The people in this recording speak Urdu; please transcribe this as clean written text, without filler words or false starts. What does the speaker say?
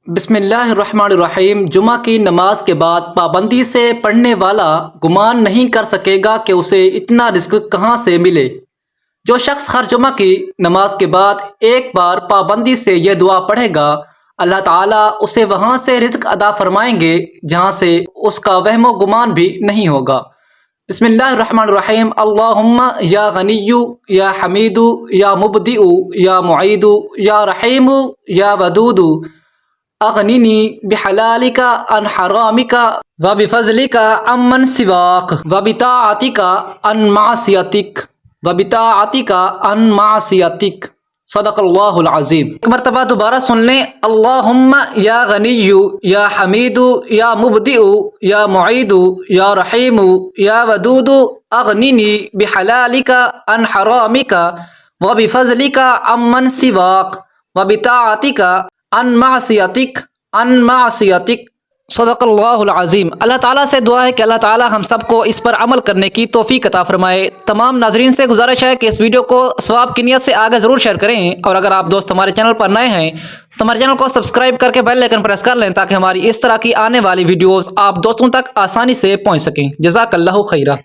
بسم اللہ الرحمن الرحیم۔ جمعہ کی نماز کے بعد پابندی سے پڑھنے والا گمان نہیں کر سکے گا کہ اسے اتنا رزق کہاں سے ملے۔ جو شخص ہر جمعہ کی نماز کے بعد ایک بار پابندی سے یہ دعا پڑھے گا، اللہ تعالیٰ اسے وہاں سے رزق عطا فرمائیں گے جہاں سے اس کا وہم و گمان بھی نہیں ہوگا۔ بسم اللہ الرحمن الرحیم۔ اللہم یا غنی یا حمید یا مبدئ یا معید یا رحیم یا ودود اغننی بحلالک عن حرامک وبفضلک عمن سواک وبطاعتک عن معصیتک صدق اللہ العظیم۔ ایک مرتبہ دوبارہ سن لیں۔ اللہم یا غنی یا حمید یا مبدئ یا معید یا رحیم یا ودود اغننی بحلالک عن حرامک وبفضلک عمن سواک وبطاعتک عن معصیتک صدق اللہ العظیم۔ اللہ تعالیٰ سے دعا ہے کہ اللہ تعالیٰ ہم سب کو اس پر عمل کرنے کی توفیق عطا فرمائے۔ تمام ناظرین سے گزارش ہے کہ اس ویڈیو کو ثواب کی نیت سے آگے ضرور شیئر کریں، اور اگر آپ دوست ہمارے چینل پر نئے ہیں تو ہمارے چینل کو سبسکرائب کر کے بیل آئیکن پریس کر لیں تاکہ ہماری اس طرح کی آنے والی ویڈیوز آپ دوستوں تک آسانی سے پہنچ سکیں۔ جزاک اللہ خیرہ۔